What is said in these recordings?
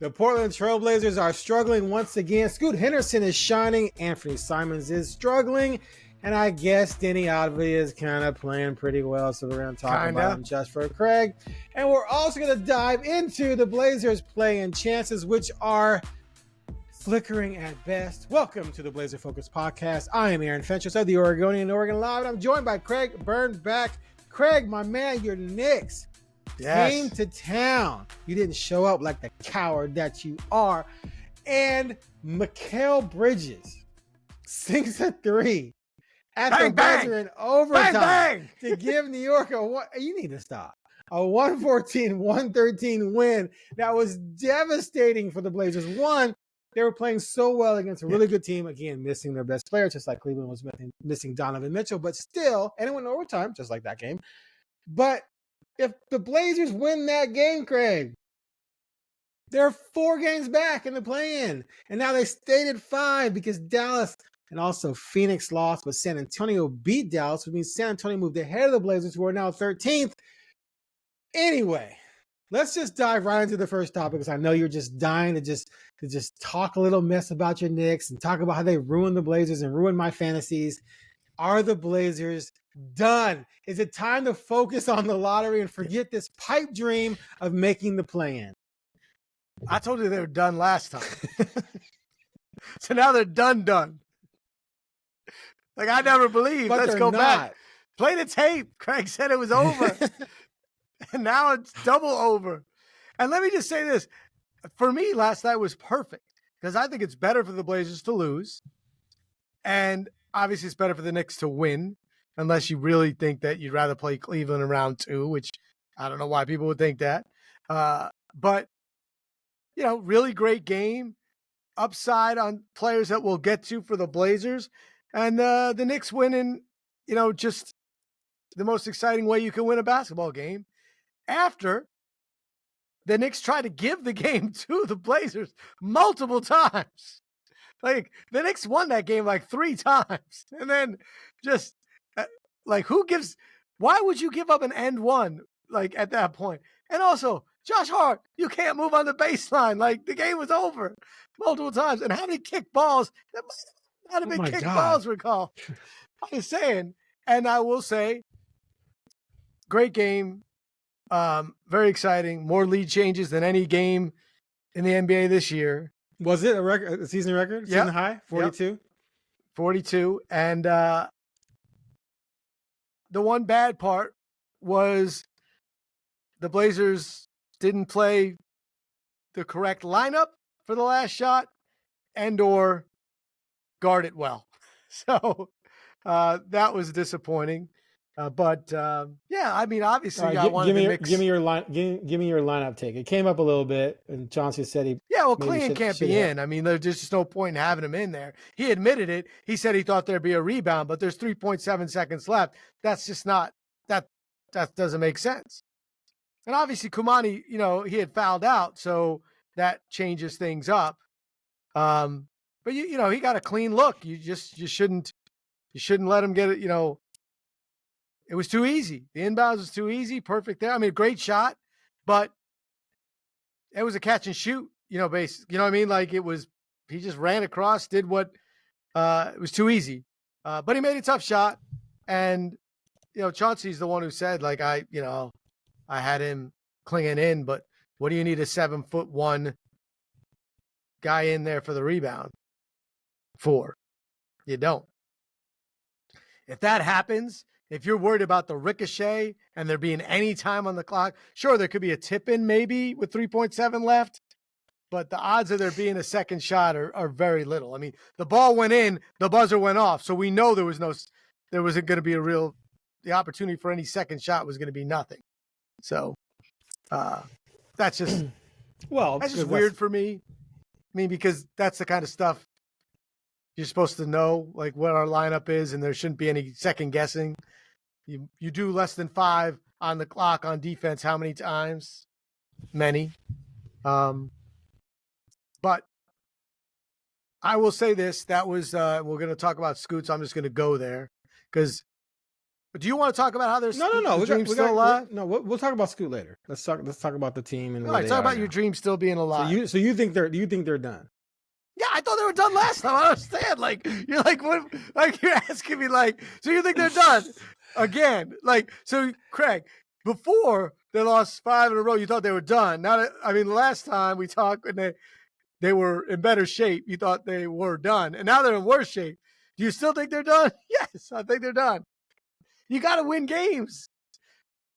The Portland Trailblazers are struggling once again. Scoot Henderson is shining. Anthony Simons is struggling. And I guess Denny Avdija is kind of playing pretty well. So we're going to talk about him just for Craig. And we're also going to dive into the Blazers play-in chances, which are flickering at best. Welcome to the Blazer Focus Podcast. I am Aaron Fentress of the Oregonian and OregonLive. And I'm joined by Craig Burnback. Craig, my man, your Knicks came to town. You didn't show up like the coward that you are. And Mikal Bridges sinks a three at the buzzer in overtime to give New York you need to stop. A 114-113 win that was devastating for the Blazers. One, they were playing so well against a really good team. Again, missing their best player, just like Cleveland was missing Donovan Mitchell. But still, and it went overtime, just like that game. But if the Blazers win that game, Craig, they're 4 games back in the play-in. And now they stayed at 5 because Dallas and also Phoenix lost, but San Antonio beat Dallas, which means San Antonio moved ahead of the Blazers, who are now 13th. Anyway, let's just dive right into the first topic because I know you're just dying to just talk a little mess about your Knicks and talk about how they ruined the Blazers and ruined my fantasies. Are the Blazers done? Is it time to focus on the lottery and forget this pipe dream of making the play-in? I told you they were done last time. So now they're done. Like, I never believed. But let's go back. Play the tape. Craig said it was over. And now it's double over. And let me just say this. For me, last night was perfect because I think it's better for the Blazers to lose. And obviously it's better for the Knicks to win, unless you really think that you'd rather play Cleveland in round 2, which I don't know why people would think that. But, you know, really great game. Upside on players that we'll get to for the Blazers. And the Knicks winning, you know, just the most exciting way you can win a basketball game. After the Knicks tried to give the game to the Blazers multiple times. Like, the Knicks won that game like 3 times. And then just, like, why would you give up an end one, like, at that point? And also, Josh Hart, you can't move on the baseline. Like, the game was over multiple times. And how many kick balls? That might have been balls were called. I'm just saying. And I will say, great game. Very exciting. More lead changes than any game in the NBA this year. Was it a season record? Season high? 42? Yep. 42. And the one bad part was the Blazers didn't play the correct lineup for the last shot and or guard it well. So that was disappointing. But yeah, I mean, obviously, give me your lineup take. It came up a little bit, and Chauncey said Clean can't be in. I mean, there's just no point in having him in there. He admitted it. He said he thought there'd be a rebound, but there's 3.7 seconds left. That's just not that doesn't make sense. And obviously, Kumani, you know, he had fouled out, so that changes things up. But you know, he got a clean look. You shouldn't let him get it. You know. It was too easy. The inbounds was too easy. Perfect there. I mean, great shot, but it was a catch and shoot, you know, base. You know what I mean? Like, he just ran across, did what, it was too easy. But he made a tough shot. And, you know, Chauncey's the one who said, like, I had him clinging in, but what do you need a 7'1" guy in there for the rebound for? You don't. If that happens, if you're worried about the ricochet and there being any time on the clock, sure, there could be a tip-in maybe with 3.7 left, but the odds of there being a second shot are very little. I mean, the ball went in, the buzzer went off, so we know there wasn't going to be the opportunity for any second shot was going to be nothing. So that's just weird for me. I mean, because that's the kind of stuff you're supposed to know, like what our lineup is, and there shouldn't be any second guessing. You do less than 5 on the clock on defense. How many times? Many. But I will say this. That was we're going to talk about Scoots. I'm just going to go there because But do you want to talk about how there's no? The dream's still alive? No, we'll talk about Scoot later. Let's talk about the team and all right. Talk about your dream still being alive. So you think they're done? Yeah, I thought they were done last time. I don't understand. Like you're like what? Like you're asking me like, so you think they're done again? Like so, Craig. Before they lost 5 in a row, you thought they were done. Now, last time we talked when they were in better shape, you thought they were done, and now they're in worse shape. Do you still think they're done? Yes, I think they're done. You got to win games.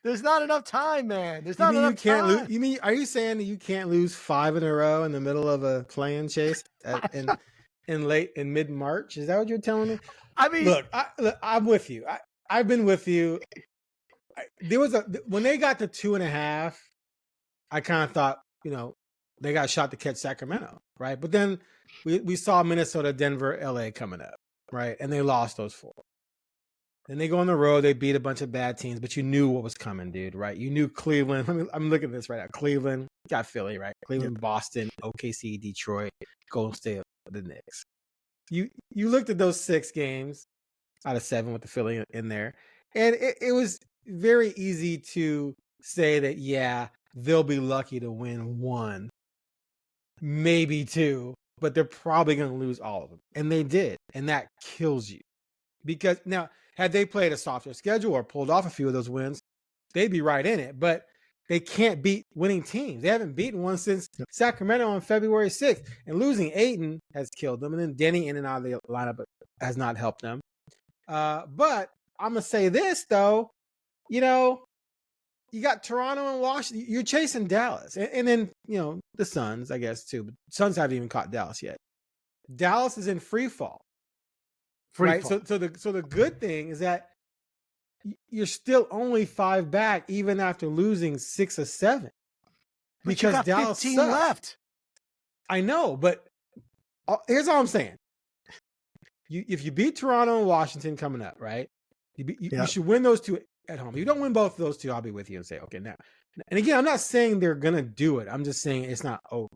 There's not enough time, man. There's not enough time. Lose? Are you saying that you can't lose 5 in a row in the middle of a play-in chase in mid-March? Is that what you're telling me? I mean, look, I'm with you. I've been with you. There was when they got to 2.5, I kind of thought, they got a shot to catch Sacramento, right? But then we saw Minnesota, Denver, LA coming up, right? And they lost those 4. Then they go on the road, they beat a bunch of bad teams, but you knew what was coming, dude, right? You knew Cleveland. I'm looking at this right now. Cleveland, got Philly, right? Cleveland, Boston, OKC, Detroit, Golden State, the Knicks. You looked at those 6 games out of 7 with the Philly in there, and it was very easy to say that, yeah, they'll be lucky to win 1, maybe 2, but they're probably going to lose all of them. And they did. And that kills you. Because now, had they played a softer schedule or pulled off a few of those wins, they'd be right in it. But they can't beat winning teams. They haven't beaten one since Sacramento on February 6th. And losing Ayton has killed them. And then Denny in and out of the lineup has not helped them. But I'm going to say this, though. You got Toronto and Washington. You're chasing Dallas. And then, the Suns, I guess, too. But Suns haven't even caught Dallas yet. Dallas is in free fall. Right? So the good thing is that you're still only 5 back even after losing 6 or 7. Because you got Dallas 15 sucks. left. I know, but here's all I'm saying. If you beat Toronto and Washington coming up, right? You should win those 2 at home. If you don't win both of those 2, I'll be with you and say, okay, now. And again, I'm not saying they're going to do it. I'm just saying it's not over.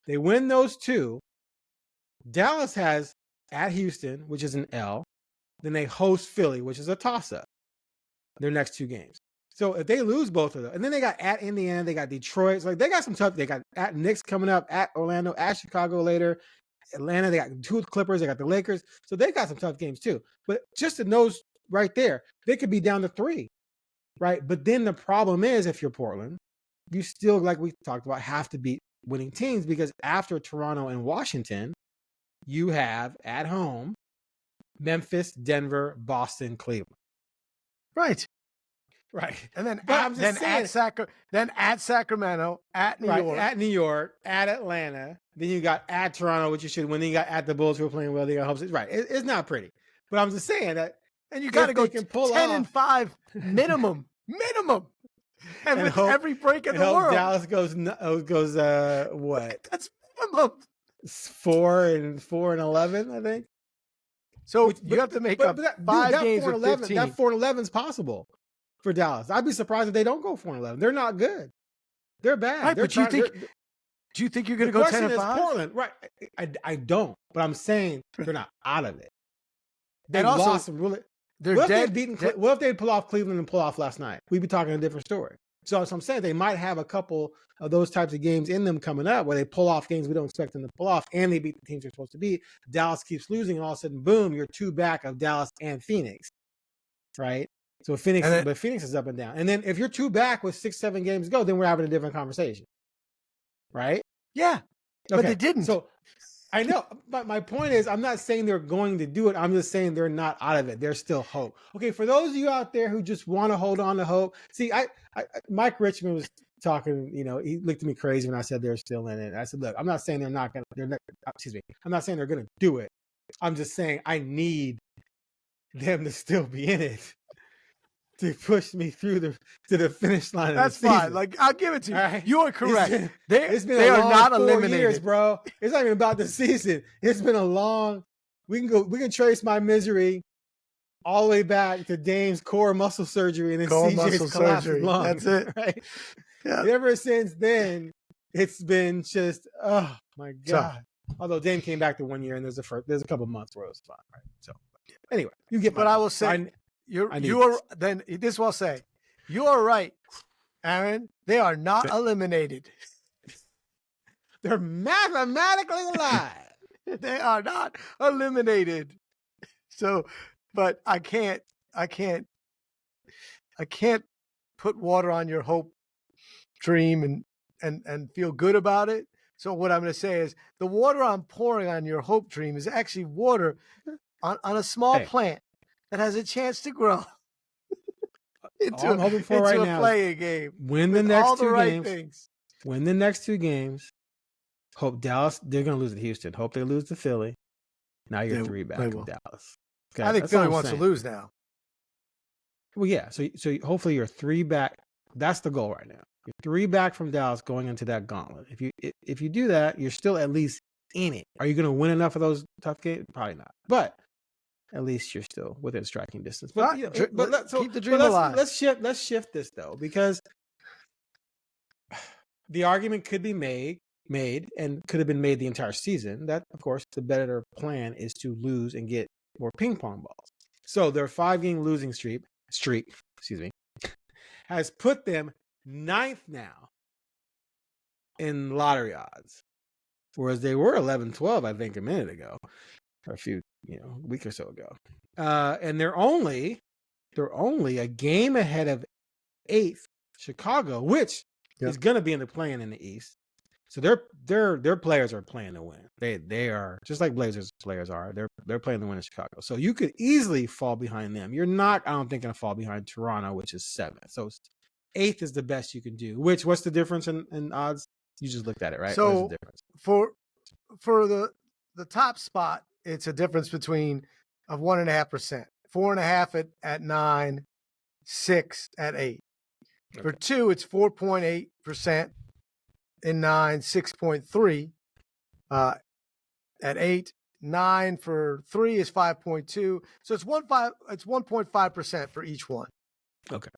They win those 2. Dallas has at Houston, which is an L. Then they host Philly, which is a toss-up. Their next 2 games. So if they lose both of them, and then they got at Indiana, they got Detroit. So they got some tough. They got at Knicks coming up, at Orlando, at Chicago later. Atlanta, they got 2 Clippers, they got the Lakers. So they got some tough games too. But just in those right there, they could be down to 3. Right. But then the problem is, if you're Portland, you still, like we talked about, have to beat winning teams, because after Toronto and Washington, you have at home Memphis, Denver, Boston, Cleveland. Right. And then at Sacramento, at New York. At New York, at Atlanta. Then you got at Toronto, which you should win. Then you got at the Bulls, who are playing well. They got hopes. Right. It's not pretty. But I'm just saying that. And you got to go 10-5 minimum. And with every break in the world. Dallas goes what? That's minimum. 4-11, I think. So you have to make up 5 games with 15. That 4-11 is possible for Dallas. I'd be surprised if they don't go 4-11. They're not good. They're bad. Right, but do you think you're going to go 10-5? Portland, right? I don't. But I'm saying they're not out of it. They also lost some really. What if they pull off Cleveland and pull off last night? We'd be talking a different story. So I'm saying they might have a couple of those types of games in them coming up where they pull off games we don't expect them to pull off, and they beat the teams they're supposed to beat. Dallas keeps losing, and all of a sudden, boom, you're 2 back of Dallas and Phoenix, right? So Phoenix is up and down. And then if you're 2 back with 6-7 games to go, then we're having a different conversation, right? Yeah, but they didn't. So I know, but my point is, I'm not saying they're going to do it. I'm just saying they're not out of it. There's still hope. Okay, for those of you out there who just want to hold on to hope, see, Mike Richmond was talking. He looked at me crazy when I said they're still in it. I said, look, I'm not saying they're not going to. I'm not saying they're going to do it. I'm just saying I need them to still be in it to push me through to the finish line. That's of the season. fine. Like, I'll give it to you. Right? You are correct. They are not 4 eliminated, years, bro. It's not even about the season. It's been a long. We can trace my misery all the way back to Dame's core muscle surgery and then CJ's collapsed lung. That's it. Right. Yeah. Ever since then, it's been just my God. Although Dame came back to 1 year and there's a couple months where it was fine, right? So anyway, you get. But I will say, then this will say, you are right, Aaron. They are not eliminated. They're mathematically alive. They are not eliminated. So, but I can't put water on your hope dream and feel good about it. So what I'm going to say is the water I'm pouring on your hope dream is actually water on a small plant that has a chance to grow all I'm hoping for right now playing game. Win the next two games. Win the next two games. Hope Dallas, they're going to lose to Houston. Hope they lose to Philly. Now you're 3 back in Dallas. Okay, I think Philly wants to lose now. Well, yeah. So hopefully you're 3 back. That's the goal right now. You're 3 back from Dallas going into that gauntlet. If you do that, you're still at least in it. Are you going to win enough of those tough games? Probably not. But at least you're still within striking distance. But, keep the dream alive. Let's shift this though, because the argument could be made and could have been made the entire season that, of course, the better plan is to lose and get more ping pong balls. So their 5-game losing streak, has put them 9th now in lottery odds, whereas they were 11-12, I think, a minute ago, or a week or so ago. And they're only a game ahead of 8th Chicago, which is going to be in the play-in in the East. So their players are playing to win. They are just like Blazers players are. They're playing to win in Chicago. So you could easily fall behind them. You're not, I don't think, going to fall behind Toronto, which is 7th. So 8th is the best you can do. What's the difference in odds? You just looked at it, right? So the difference? for the top spot, it's a difference between of 1.5%, 4.5 at 9, 6 at 8. Okay. For 2, it's 4.8%. In 9, 6.3. At 8, 9 for 3 is 5.2. So it's 1.5% for each one. Okay.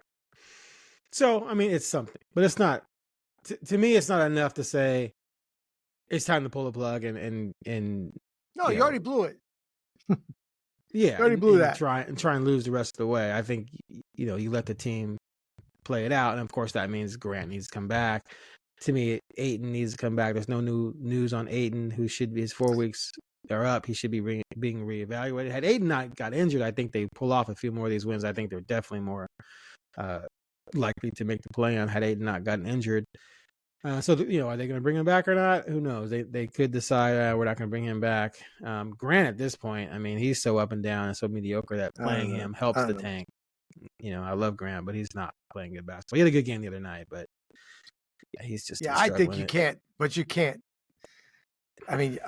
So I mean, it's something, but it's not. To me, it's not enough to say it's time to pull the plug and. No, you already blew it. Yeah, you already blew that. Try and lose the rest of the way. I think you let the team play it out, and of course that means Grant needs to come back. To me, Ayton needs to come back. There's no new news on Ayton, who should be, his 4 weeks are up. He should be being reevaluated. Had Ayton not got injured, I think they pull off a few more of these wins. I think they're definitely more likely to make the play-in had Ayton not gotten injured. So, are they going to bring him back or not? Who knows? They could decide we're not going to bring him back. Grant, at this point, I mean, he's so up and down and so mediocre that playing him helps the tank. I love Grant, but he's not playing good basketball. He had a good game the other night, but he's just I think you can't. But you can't. I mean,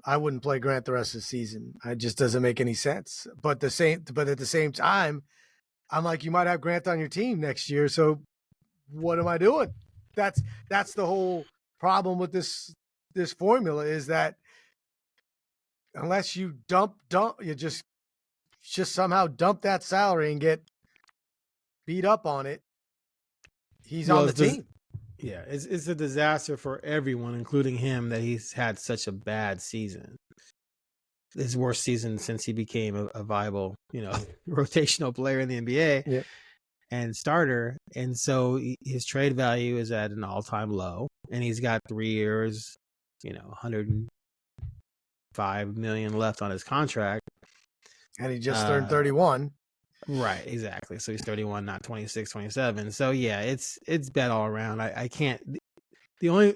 I wouldn't play Grant the rest of the season. It just doesn't make any sense. But at the same time, I'm like, you might have Grant on your team next year. So what am I doing? That's the whole problem with this formula, is that unless you dump, you just somehow dump that salary and get beat up on it, he's on the team. Yeah, it's a disaster for everyone, including him, that he's had such a bad season. His worst season since he became a viable, rotational player in the NBA and starter. And so his trade value is at an all-time low, and he's got 3 years, $105 million left on his contract. And he just turned 31. Right, exactly. So he's 31, not 26, 27. So yeah, it's bad all around. I can't. Yeah.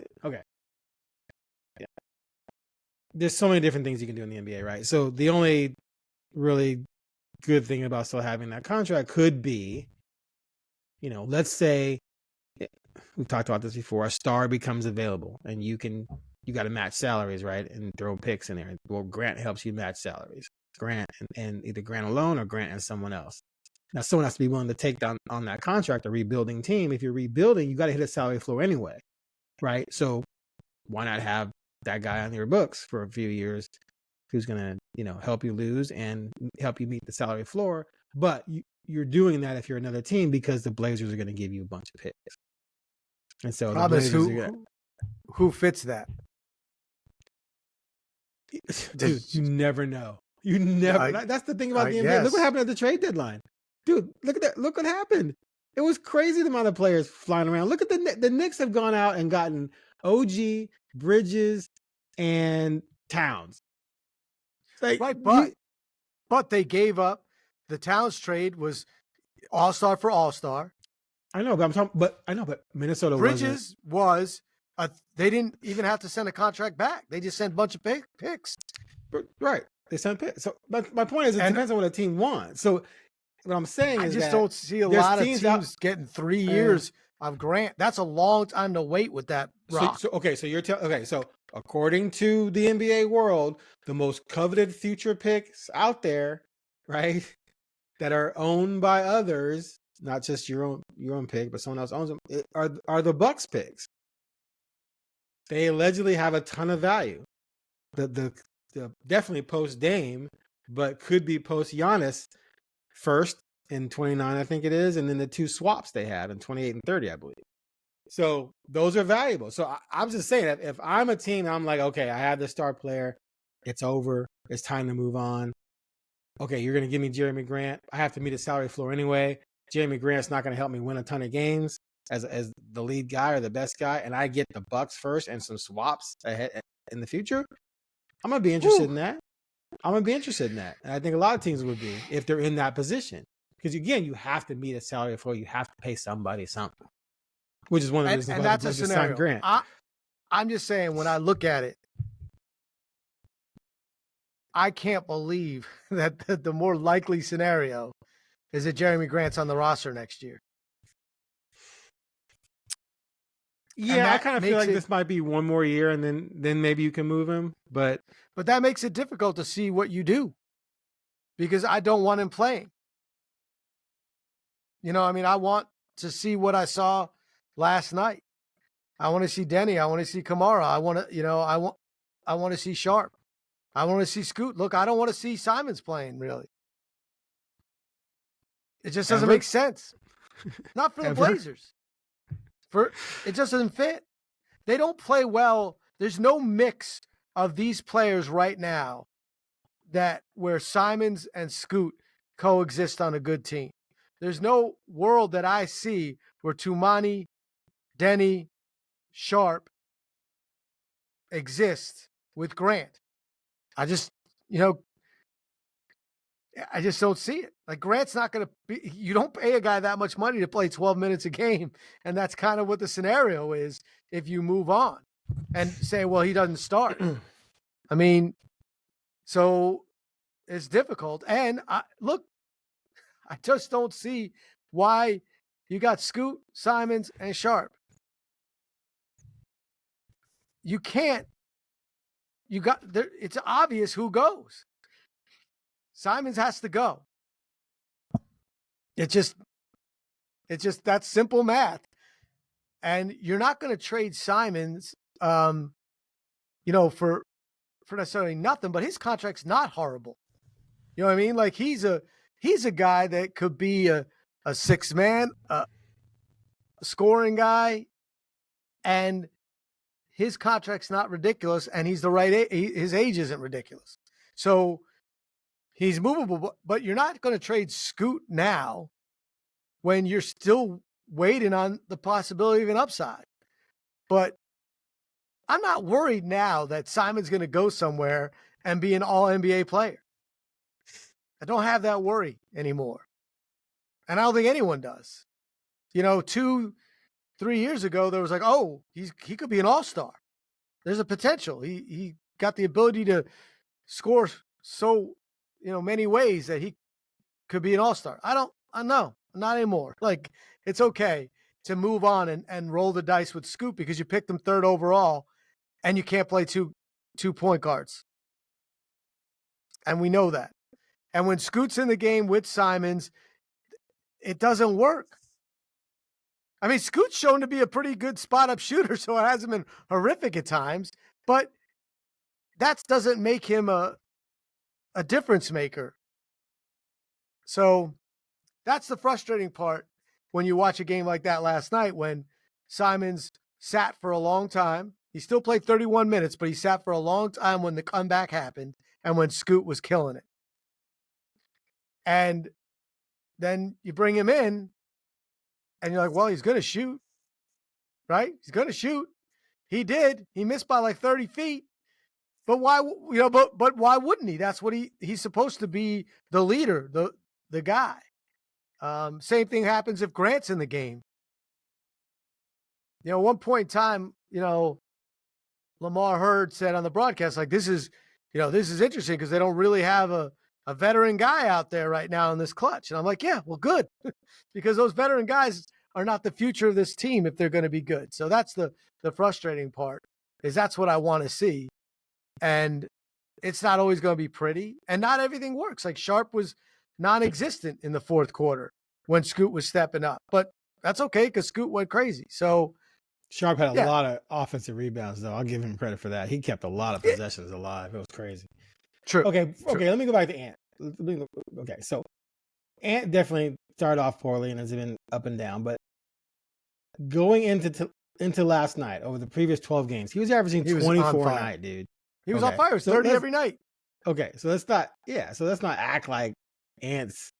There's so many different things you can do in the NBA, right? So the only really good thing about still having that contract could be, let's say we've talked about this before, a star becomes available and you got to match salaries, right? And throw picks in there. Well, Grant helps you match salaries. Grant and either Grant alone or Grant and someone else. Now, someone has to be willing to take down on that contract, a rebuilding team. If you're rebuilding, you got to hit a salary floor anyway, right? So why not have that guy on your books for a few years who's going to, help you lose and help you meet the salary floor? But you're doing that if you're another team because the Blazers are going to give you a bunch of picks. And so the Blazers who fits that? Dude, you never know. You never. That's the thing about the NBA. Look what happened at the trade deadline. Dude, look at that. Look what happened. It was crazy the amount of players flying around. Look at the Knicks have gone out and gotten OG, Bridges, and Towns. Like, right, but they gave up. The Towns trade was all-star for all-star. I know, but Minnesota Bridges was they didn't even have to send a contract back. They just sent a bunch of picks. Right. They sent picks. So my point is it depends on what a team wants. So what I'm saying is I just don't see a lot of teams getting 3 years of Grant. That's a long time to wait with that rock. So according to the NBA world, the most coveted future picks out there, right, that are owned by others, not just your own pick, but someone else owns them, are the Bucks picks. They allegedly have a ton of value. The definitely post Dame, but could be post Giannis first in 29, I think it is, and then the 2 swaps they had in 28 and 30, I believe. So those are valuable. So I'm just saying that if I'm a team, I'm like, okay, I have the star player. It's over. It's time to move on. Okay, you're going to give me Jeremy Grant. I have to meet a salary floor anyway. Jeremy Grant's not going to help me win a ton of games as the lead guy or the best guy, and I get the Bucks first and some swaps ahead in the future. I'm going to be interested in that. And I think a lot of teams would be if they're in that position. Because, again, you have to meet a salary floor. You have to pay somebody something, which is one of the reasons why that's a scenario. Grant. I'm just saying, when I look at it, I can't believe that the more likely scenario is that Jeremy Grant's on the roster next year. Yeah, I kind of feel like this might be one more year, and then maybe you can move him. But that makes it difficult to see what you do, because I don't want him playing. I want to see what I saw last night. I want to see Denny. I want to see Kamara. I want to see Sharp. I want to see Scoot. Look, I don't want to see Simons playing, really. It just doesn't make sense. Not for the Blazers. It just doesn't fit. They don't play well. There's no mix of these players right now where Simons and Scoot coexist on a good team. There's no world that I see where Tumani, Denny, Sharp exist with Grant. I just don't see it. Like, Grant's not going to be, you don't pay a guy that much money to play 12 minutes a game. And that's kind of what the scenario is if you move on and say, well, he doesn't start. I mean, so it's difficult. And I just don't see why you got Scoot, Simons, and Sharp. You can't. It's obvious who goes. Simons has to go. It's just that simple math. And you're not going to trade Simons, for necessarily nothing, but his contract's not horrible. You know what I mean? Like, he's a guy that could be a 6-man, a scoring guy, and his contract's not ridiculous, and he's the right age. His age isn't ridiculous. So he's movable, but you're not going to trade Scoot now when you're still waiting on the possibility of an upside. But I'm not worried now that Simon's going to go somewhere and be an all-NBA player. I don't have that worry anymore. And I don't think anyone does. 2-3 years ago, there was like, oh, he could be an all-star. There's a potential. He got the ability to score so many ways that he could be an all-star. I know, not anymore. Like, it's okay to move on and roll the dice with Scoot because you picked him 3rd overall and you can't play two point guards. And we know that. And when Scoot's in the game with Simons, it doesn't work. I mean, Scoot's shown to be a pretty good spot-up shooter, so it hasn't been horrific at times, but that doesn't make him a difference maker. So that's the frustrating part when you watch a game like that last night, when Simons sat for a long time. He still played 31 minutes, but he sat for a long time when the comeback happened and when Scoot was killing it. And then you bring him in and you're like, well, he's going to shoot, right? He's going to shoot. He did. He missed by like 30 feet. But why, but why wouldn't he? That's what he's supposed to be, the leader, the guy. Same thing happens if Grant's in the game. At one point in time, Lamar Hurd said on the broadcast, like, this is interesting because they don't really have a veteran guy out there right now in this clutch. And I'm like, yeah, well, good. Because those veteran guys are not the future of this team if they're going to be good. So that's the frustrating part, is that's what I want to see. And it's not always going to be pretty, and not everything works. Like, Sharp was non-existent in the fourth quarter when Scoot was stepping up, but that's okay because Scoot went crazy. So Sharp had a lot of offensive rebounds, though. I'll give him credit for that. He kept a lot of possessions alive. It was crazy. True. Okay. Let me go back to Ant. Okay, so Ant definitely started off poorly and has been up and down, but going into last night, over the previous 12 games, he was averaging 24 a night, dude. He was on fire. 30 every night. Okay, so let's not act like Ant's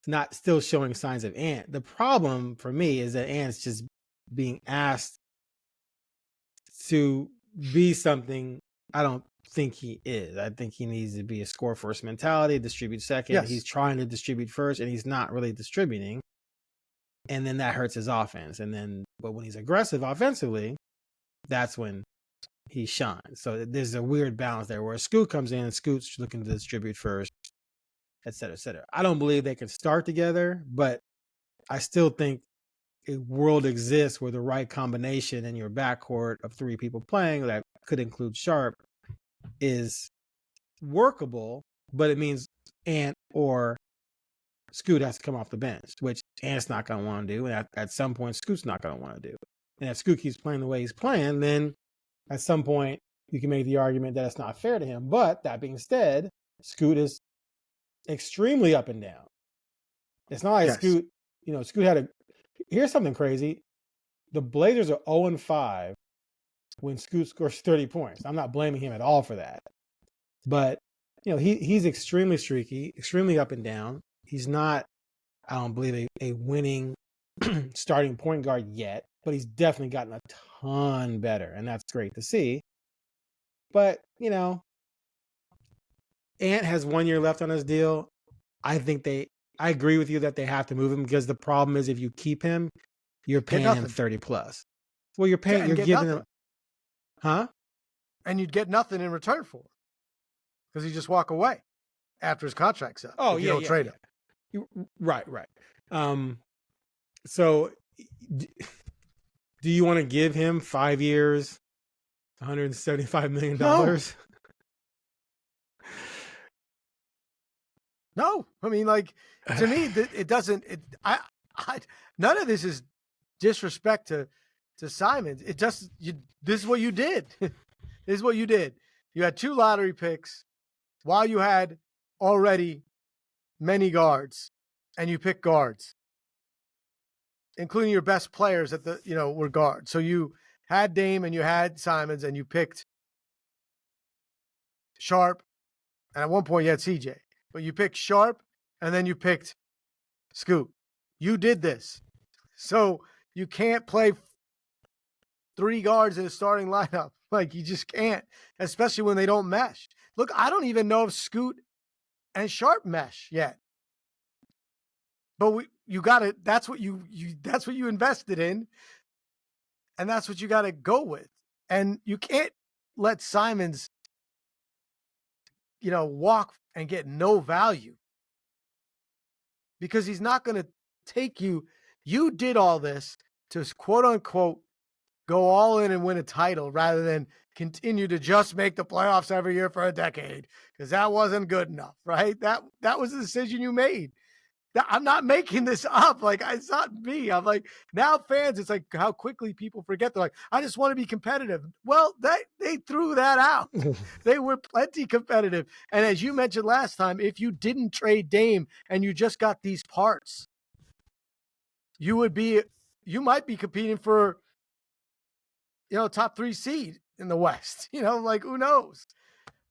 not still showing signs of Ant. The problem for me is that Ant's just being asked to be something I don't think he is. I think he needs to be a score first mentality, distribute second. Yes. He's trying to distribute first, and he's not really distributing. And then that hurts his offense. But when he's aggressive offensively, that's when he shines. So there's a weird balance there where Scoot comes in and Scoot's looking to distribute first, et cetera, et cetera. I don't believe they can start together, but I still think a world exists where the right combination in your backcourt of three people playing, that could include Sharp, is workable, but it means Ant or Scoot has to come off the bench, which Ant's not going to want to do. And at some point, Scoot's not going to want to do. And if Scoot keeps playing the way he's playing, then at some point, you can make the argument that it's not fair to him. But that being said, Scoot is extremely up and down. It's not like Scoot, Scoot had here's something crazy. The Blazers are 0-5 when Scoot scores 30 points. I'm not blaming him at all for that. But, he's extremely streaky, extremely up and down. He's not, I don't believe, a winning starting point guard yet, but he's definitely gotten a ton better, and that's great to see. But, Ant has 1 year left on his deal. I agree with you that they have to move him, because the problem is if you keep him, you're paying him 30 plus. Well, you're giving him, huh? And you'd get nothing in return for him because he just walk away after his contract's up. Oh, you don't trade him. Right. So do you want to give him 5 years, $175 million? No. I mean, like, to me, it doesn't, none of this is disrespect to Simons. It just, this is what you did. This is what you did. You had 2 lottery picks while you had already many guards, and you picked guards, including your best players that were guards. So you had Dame and you had Simons, and you picked Sharp, and at one point you had CJ, but you picked Sharp and then you picked Scoot. You did this. So you can't play 3 guards in a starting lineup. Like, you just can't, especially when they don't mesh. Look, I don't even know if Scoot and Sharp mesh yet. But that's what you invested in, and that's what you got to go with. And you can't let Simons, walk and get no value, because he's not going to take you. You did all this to, quote unquote, go all in and win a title rather than continue to just make the playoffs every year for a decade, because that wasn't good enough, right? That was the decision you made. I'm not making this up. Like, it's not me. I'm like, now fans, it's like how quickly people forget. They're like, I just want to be competitive. Well, they threw that out. They were plenty competitive. And as you mentioned last time, if you didn't trade Dame and you just got these parts, you might be competing for, top 3 seed in the West, like, who knows?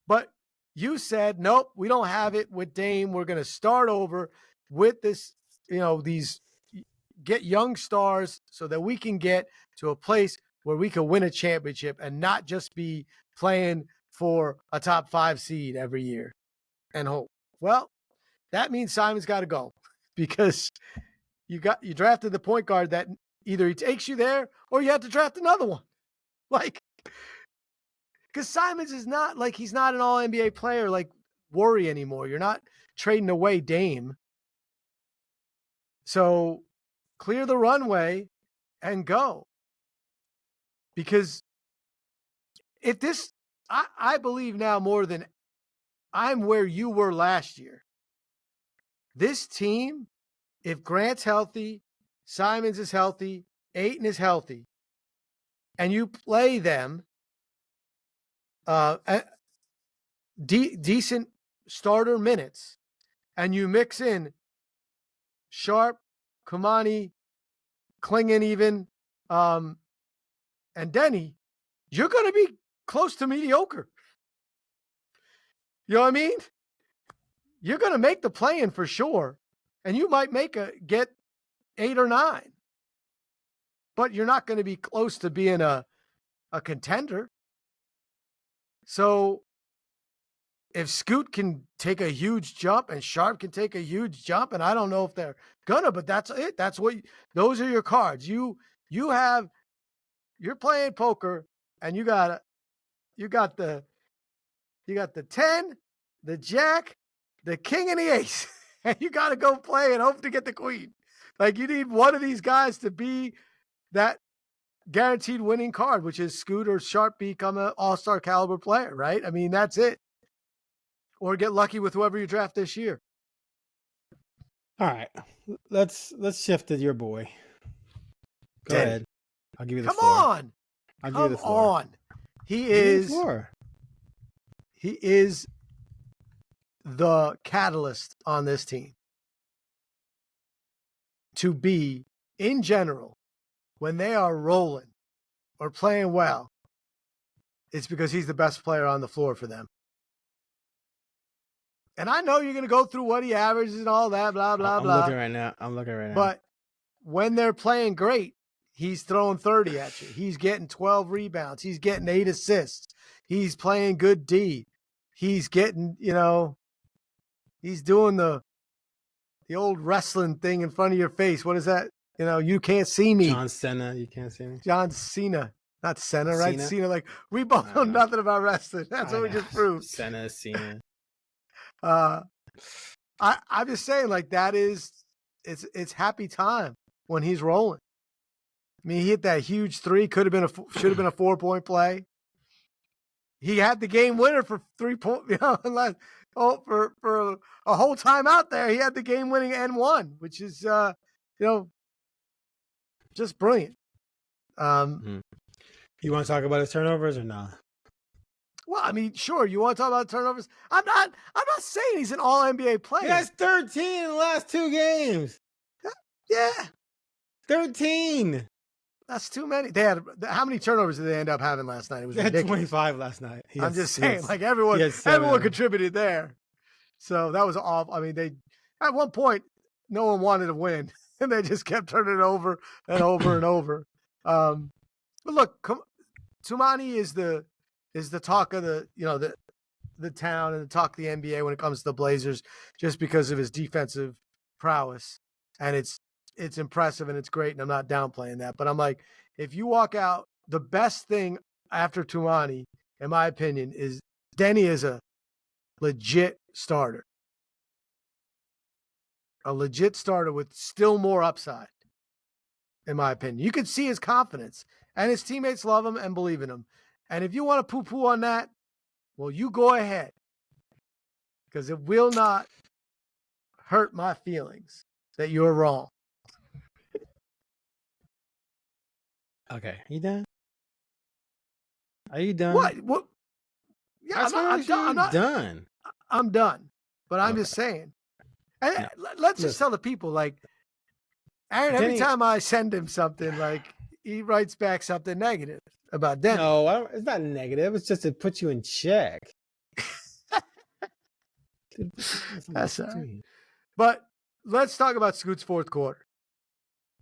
But you said, nope, we don't have it with Dame. We're going to start over with this, get young stars so that we can get to a place where we can win a championship and not just be playing for a top 5 seed every year and hope. Well, that means Simon's got to go because you drafted the point guard that either he takes you there or you have to draft another one. Because Simons is not he's not an all NBA player worry anymore. You're not trading away Dame. So clear the runway and go. Because if this, I believe now more than I'm where you were last year. This team, if Grant's healthy, Simons is healthy, Ayton is healthy, and you play them decent starter minutes, and you mix in Sharp, Kamani, Klingon even, and Denny, you're going to be close to mediocre. You know what I mean? You're going to make the play-in for sure, and you might get 8 or 9. But you're not going to be close to being a contender. So if Scoot can take a huge jump and Sharp can take a huge jump, and I don't know if they're gonna, but that's it. Those are your cards. You're playing poker, and you got the 10, the jack, the king, and the ace, and you got to go play and hope to get the queen. You need one of these guys to be that guaranteed winning card, which is Scoot or Sharp become an all-star caliber player, right? I mean, that's it. Or get lucky with whoever you draft this year. All right. Let's shift to your boy. Go ahead. I'll give you the floor. Come on. I'll give you the floor. On. He is the catalyst on this team. To be, in general, when they are rolling or playing well, it's because he's the best player on the floor for them. And I know you're going to go through what he averages and all that, blah, blah, blah. I'm looking right now. But when they're playing great, he's throwing 30 at you. He's getting 12 rebounds. He's getting 8 assists. He's playing good D. He's getting, he's doing the old wrestling thing in front of your face. What is that? You can't see me. John Cena, you can't see me. John Cena. Not Cena, right? Cena, we both know nothing about wrestling. That's what we just proved. Cena. I'm just saying, that is, it's happy time when he's rolling. I mean, he hit that huge 3, should have been a 4-point play. He had the game winner for 3 points, for a whole time out there. He had the game winning N1, which is, just brilliant. You want to talk about his turnovers or not? Well, I mean, sure. You want to talk about turnovers? I'm not saying he's an all NBA player. He has 13 in the last 2 games. Yeah. 13. That's too many. They had how many turnovers did they end up having last night? It was ridiculous. 25 last night. I'm just saying, everyone contributed there. So that was awful. I mean, they at one point no one wanted to win, and they just kept turning it over and over and over. But look, Tumani is the talk of the town and the talk of the NBA when it comes to the Blazers, just because of his defensive prowess, and it's impressive and it's great, and I'm not downplaying that. But I'm like, if you walk out, the best thing after Tumani, in my opinion, is Denny is a legit starter. A legit starter with still more upside, in my opinion. You can see his confidence, and his teammates love him and believe in him. And if you want to poo-poo on that, well, you go ahead, because it will not hurt my feelings that you're wrong. Okay, you done? Are you done? What? Yeah, I'm done. I'm done. But I'm just saying. And let's just tell the people, Aaron, every time I send him something, he writes back something negative about Denny. No, it's not negative. It's just to put you in check. That's all right. But let's talk about Scoot's fourth quarter.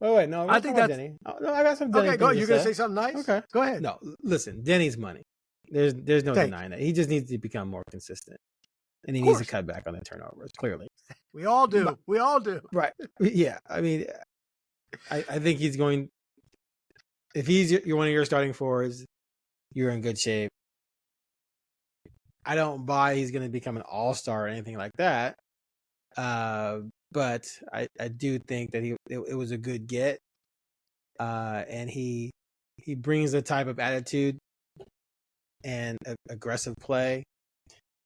Wait, no. I think that's Denny. Oh, no, I got some Denny. Okay, go. You're going to say something nice? Okay, go ahead. No, listen, Denny's money. There's no denying that. He just needs to become more consistent, and he needs to cut back on the turnovers. Clearly, we all do. Right? Yeah. I mean, I think he's going. If he's one of your starting fours, you're in good shape. I don't buy he's going to become an all-star or anything like that. But I do think that it was a good get. And he brings the type of attitude and aggressive play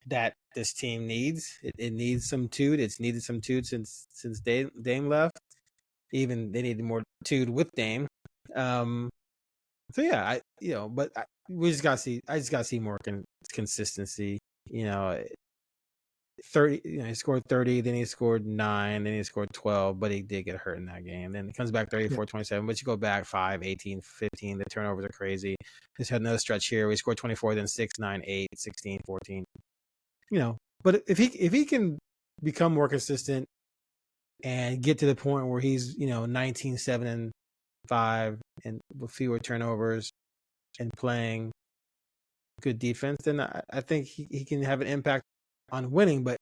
that this team needs. It needs some toot. It's needed some toot since Dame left. Even they needed more toot with Dame. So yeah, we just gotta see. I just gotta see more consistency. 30. He scored 30, then he scored 9, then he scored 12, but he did get hurt in that game. Then it comes back 34, 27, but you go back 5, 18, 15. The turnovers are crazy. Just had another stretch here. We scored 24, then 6, 9, 8, 16, 14. But if he can become more consistent and get to the point where he's 19, 7, and 5, and with fewer turnovers and playing good defense, then I think he can have an impact on winning, but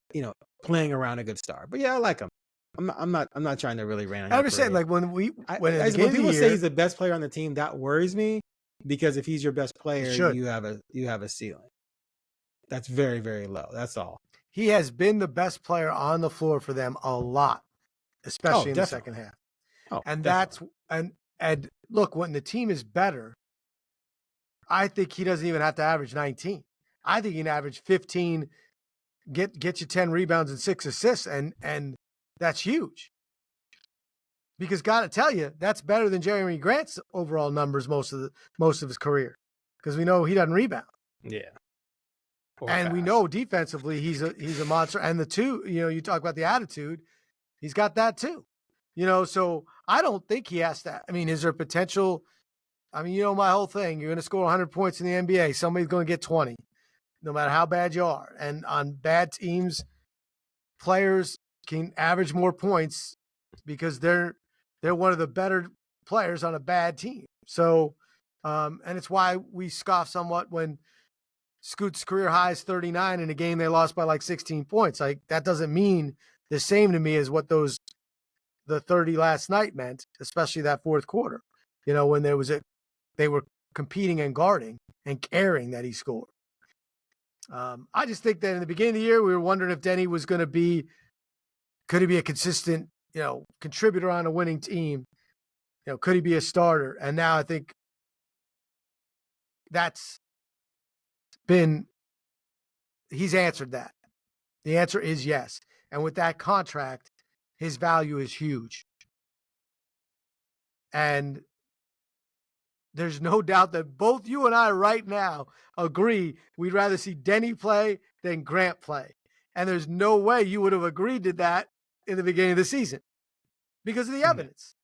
playing around a good star. But yeah, I like him. I'm not trying to really rain on him. I understand. Like when people say he's the best player on the team, that worries me, because if he's your best player, you have a ceiling. That's very, very low. That's all. He has been the best player on the floor for them a lot, especially in the second half. And definitely. And look, when the team is better, I think he doesn't even have to average 19. I think he can average 15. Get you 10 rebounds and 6 assists, and that's huge. Because gotta tell you, that's better than Jeremy Grant's overall numbers most of his career. Because we know he doesn't rebound. Yeah. And we know defensively he's a monster. And the two, you talk about the attitude, he's got that too. So I don't think he has that. I mean, is there potential? I mean, my whole thing, you're gonna score 100 points in the NBA, somebody's gonna get 20. No matter how bad you are. And on bad teams, players can average more points because they're one of the better players on a bad team. So, and it's why we scoff somewhat when Scoot's career high is 39 in a game they lost by like 16 points. Like, that doesn't mean the same to me as what the 30 last night meant, especially that fourth quarter. When they were competing and guarding and caring that he scored. I just think that in the beginning of the year, we were wondering if Denny was going to could he be a consistent, contributor on a winning team? Could he be a starter? And now I think he's answered that. The answer is yes. And with that contract, his value is huge. And there's no doubt that both you and I right now agree we'd rather see Denny play than Grant play. And there's no way you would have agreed to that in the beginning of the season because of the evidence.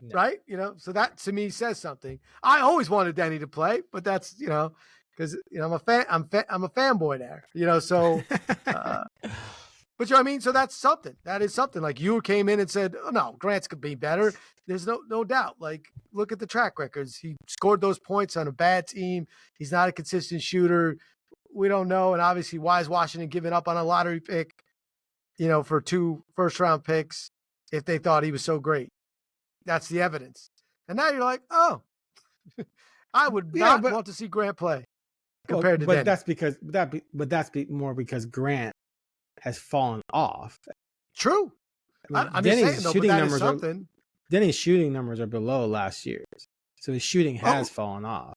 No. Right? So that to me says something. I always wanted Denny to play, but that's, because I'm a fanboy there, so but you know what I mean? So that's something. That is something. Like, you came in and said, oh, no, Grant's could be better. There's no doubt. Like, look at the track records. He scored those points on a bad team. He's not a consistent shooter. We don't know. And obviously, why is Washington giving up on a lottery pick, for 2 first-round picks if they thought he was so great? That's the evidence. And now you're like, oh, I would not want to see Grant play compared to Denny. That's more because Grant has fallen off. True. I'm just saying, though, but that is something. Denny's shooting numbers are below last year's, so his shooting has fallen off.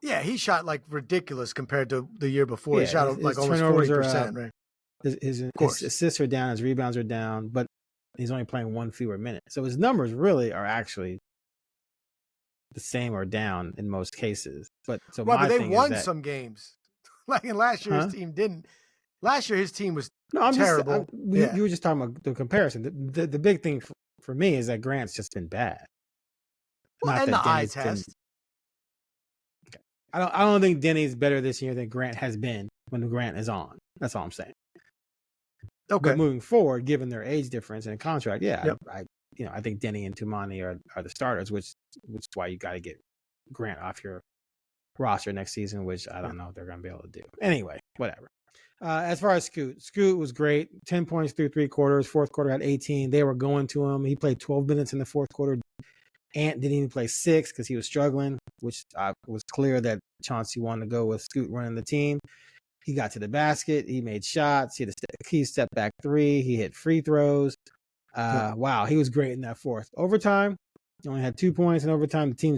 Yeah, he shot like ridiculous compared to the year before. He shot like almost 40%. Right. His assists are down, his rebounds are down, but he's only playing 1 fewer minute. So his numbers really are actually the same or down in most cases. But they won some games. Like in last year, his team didn't. Last year, his team was terrible. You were just talking about the comparison. The big thing for me is that Grant's just been bad. Well, and the eye test. I don't think Denny's better this year than Grant has been when Grant is on. That's all I'm saying. Okay. But moving forward, given their age difference and contract, Yep. I think Denny and Tumani are the starters, which is why you got to get Grant off your roster next season, which I don't know if they're going to be able to do. Anyway, whatever. As far as Scoot was great. 10 points through 3 quarters. Fourth quarter had 18. They were going to him. He played 12 minutes in the fourth quarter. Ant didn't even play 6 because he was struggling, which was clear that Chauncey wanted to go with Scoot running the team. He got to the basket. He made shots. He had a key step back 3. He hit free throws. Wow, he was great in that fourth. Overtime, he only had 2 points in overtime. The team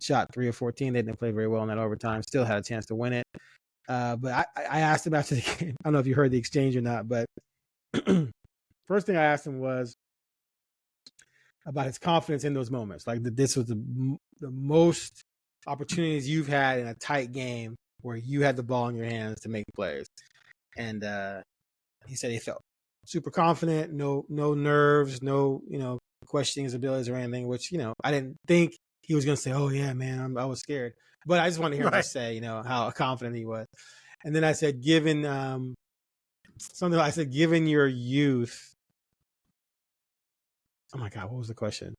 shot 3 of 14. They didn't play very well in that overtime. Still had a chance to win it. But I asked him after the game. I don't know if you heard the exchange or not, but first thing I asked him was about his confidence in those moments. Like this was the most opportunities you've had in a tight game where you had the ball in your hands to make plays. And he said he felt super confident, no nerves, no, questioning his abilities or anything, which, I didn't think he was going to say, oh yeah, man, I was scared. But I just wanted to hear him say, how confident he was. And then I said, given your youth. Oh my God, what was the question?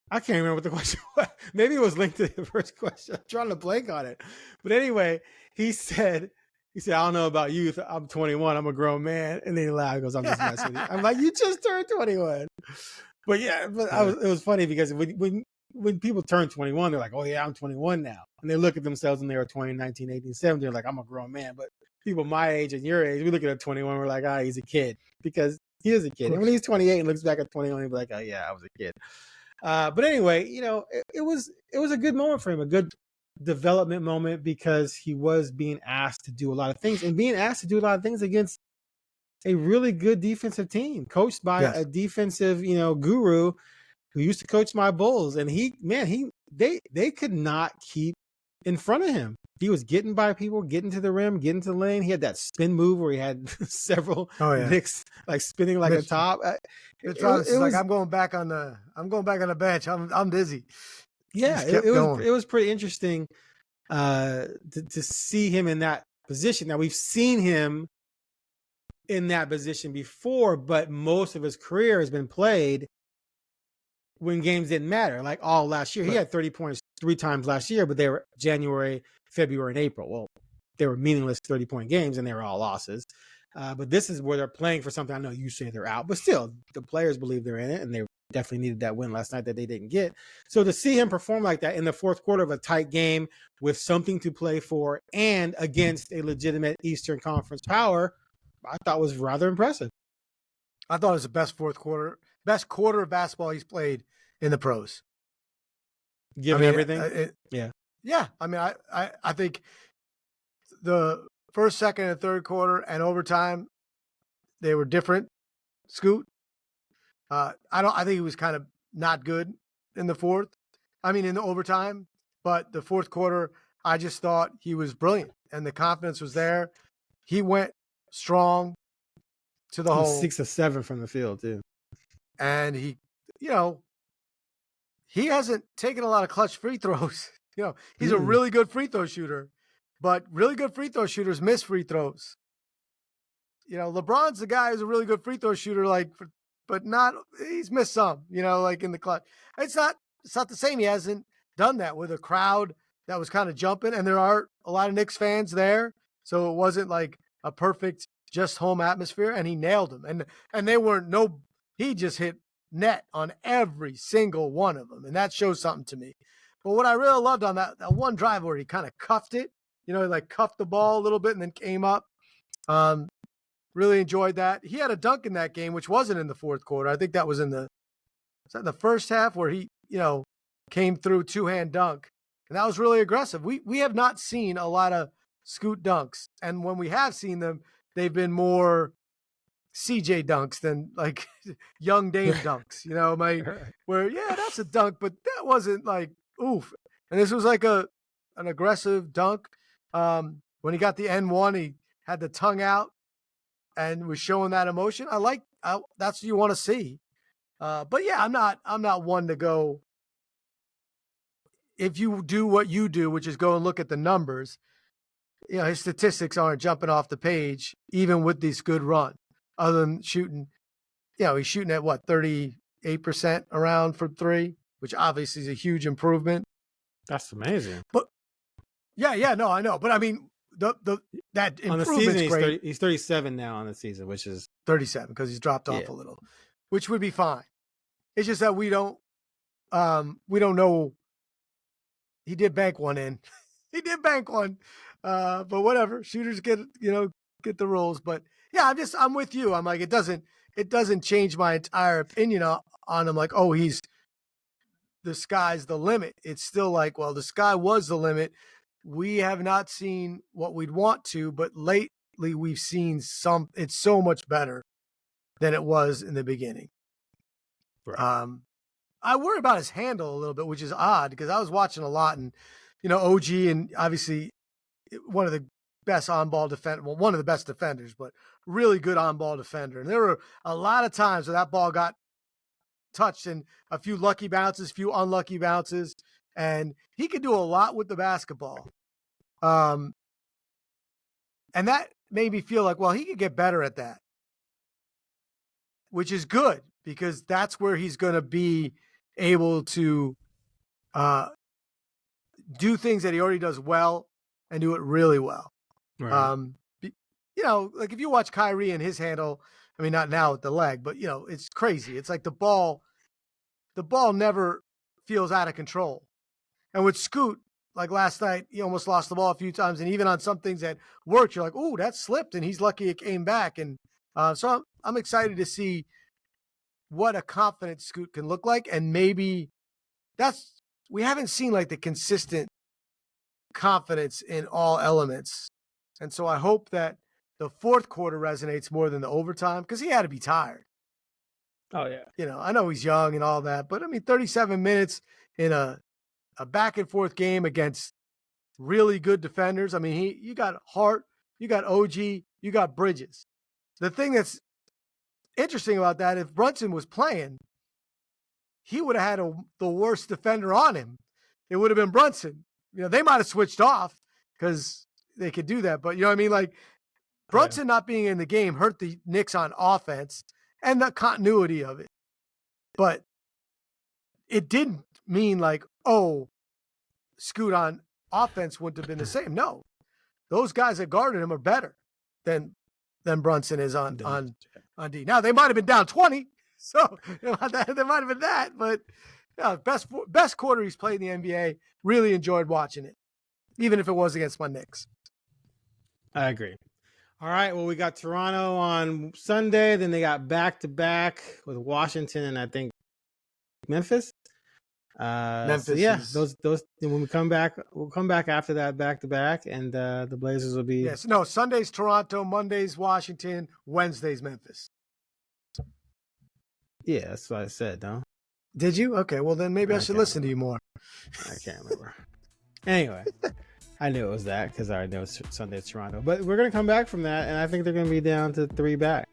I can't remember what the question was. Maybe it was linked to the first question. I'm trying to blank on it. But anyway, he said, I don't know about youth. I'm 21. I'm a grown man. And then he laughed. He goes, I'm just messing with you. I'm like, you just turned 21. But yeah, it was funny because when people turn 21, they're like, oh yeah, I'm 21 now. And they look at themselves when they were 20, 19, 18, 17. They're like, I'm a grown man. But people my age and your age, we look at a 21, we're like, he's a kid. Because he is a kid. And when he's 28 and looks back at 21, he'll be like, oh yeah, I was a kid. But anyway, it was a good moment for him, a good development moment, because he was being asked to do a lot of things and being asked to do a lot of things against a really good defensive team coached by a defensive, guru who used to coach my Bulls. And they could not keep in front of him. He was getting by people, getting to the rim, getting to the lane. He had that spin move where he had several Knicks like spinning like a top. It was like, I'm going back on the bench. I'm dizzy. Yeah, it was pretty interesting to see him in that position. Now we've seen him in that position before, but most of his career has been played when games didn't matter, like all last year. He had 30 points 3 times last year, but they were January, February, and April. Well, they were meaningless 30-point games, and they were all losses. But this is where they're playing for something. I know you say they're out, but still, the players believe they're in it, and they definitely needed that win last night that they didn't get. So to see him perform like that in the fourth quarter of a tight game with something to play for and against a legitimate Eastern Conference power, I thought was rather impressive. I thought it was the best quarter of basketball he's played in the pros. Given everything? Yeah. I mean, I think the first, second, and third quarter and overtime, they were different. Scoot. I think he was kind of not good in the fourth. I mean, in the overtime, but the fourth quarter, I just thought he was brilliant and the confidence was there. He went strong to the hole. 6 of 7 from the field too. And he hasn't taken a lot of clutch free throws. He's a really good free throw shooter, but really good free throw shooters miss free throws. LeBron's the guy who's a really good free throw shooter, but he's missed some, like in the clutch. It's not the same. He hasn't done that with a crowd that was kind of jumping, and there are a lot of Knicks fans there. So it wasn't like a perfect just home atmosphere, and he nailed them. And they weren't he just hit net on every single one of them. And that shows something to me. But what I really loved on that one drive where he kind of cuffed it, he like cuffed the ball a little bit and then came up. Really enjoyed that. He had a dunk in that game, which wasn't in the fourth quarter. I think that was in the first half where he, came through 2-hand dunk. And that was really aggressive. We have not seen a lot of Scoot dunks. And when we have seen them, they've been more CJ dunks than like young Dame dunks, where, that's a dunk, but that wasn't like, oof. And this was like an aggressive dunk. When he got the N1, he had the tongue out and was showing that emotion. That's what you want to see. But yeah, I'm not one to go if you do what you do, which is go and look at the numbers, his statistics aren't jumping off the page, even with this good run, other than shooting, he's shooting at 38% around from three, which obviously is a huge improvement. That's amazing. But no, I know. But I mean, that on the season, great. He's 37 now on the season, which is 37 because he's dropped off a little, which would be fine. It's just that we don't know. He did bank one in. He did bank one. But whatever. Shooters get the rules. But yeah, I'm with you. I'm like, it doesn't change my entire opinion on him. Like, oh, the sky's the limit. It's still like, well, the sky was the limit. We have not seen what we'd want to, but lately we've seen it's so much better than it was in the beginning. Right. I worry about his handle a little bit, which is odd because I was watching a lot, and OG, and obviously one of the best on-ball one of the best defenders, but really good on-ball defender. And there were a lot of times where that ball got touched in a few lucky bounces, few unlucky bounces, and he could do a lot with the basketball. And that made me feel like, well, he could get better at that, which is good because that's where he's going to be able to do things that he already does well and do it really well. Right. Like if you watch Kyrie and his handle, I mean, not now with the leg, but it's crazy. It's like the ball never feels out of control. And with Scoot, like last night, he almost lost the ball a few times. And even on some things that worked, you're like, oh, that slipped. And he's lucky it came back. And so I'm excited to see what a confident Scoot can look like. And maybe we haven't seen like the consistent confidence in all elements. And so I hope that the fourth quarter resonates more than the overtime because he had to be tired. Oh, yeah. I know he's young and all that, but I mean, 37 minutes in a back and forth game against really good defenders. I mean, you got Hart, you got OG, you got Bridges. The thing that's interesting about that, if Brunson was playing, he would have had the worst defender on him. It would have been Brunson. They might have switched off because they could do that. But you know what I mean? Like Brunson not being in the game hurt the Knicks on offense and the continuity of it. But it didn't mean like, oh, Scoot on offense wouldn't have been the same. No, those guys that guarded him are better than Brunson is on D. Now they might have been down 20, so there might have been that. But best quarter he's played in the NBA. Really enjoyed watching it, even if it was against my Knicks. I agree. All right, well, we got Toronto on Sunday. Then they got back-to-back with Washington and I think Memphis. Memphis. So yeah, those. When we come back, we'll come back after that back-to-back, and the Blazers will be. Yes, no. Sunday's Toronto, Monday's Washington, Wednesday's Memphis. Yeah, that's what I said. No. Did you? Okay, well then maybe I should listen to you more. I can't remember. Anyway. I knew it was that because I know Sunday's Toronto. But we're going to come back from that, and I think they're going to be down to 3 back.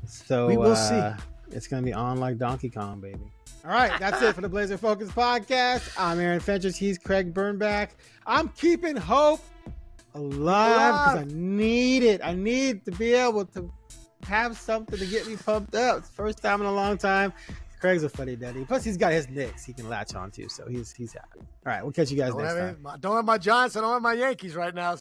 So we will see. It's going to be on like Donkey Kong, baby. All right, that's it for the Blazer Focus podcast. I'm Aaron Fentress. He's Craig Burnback. I'm keeping hope alive because I need it. I need to be able to have something to get me pumped up. It's the first time in a long time. Craig's a funny daddy. Plus, he's got his Knicks he can latch on to, so he's happy. All right, we'll catch you guys next time. Don't have my Giants. I don't have my Yankees right now.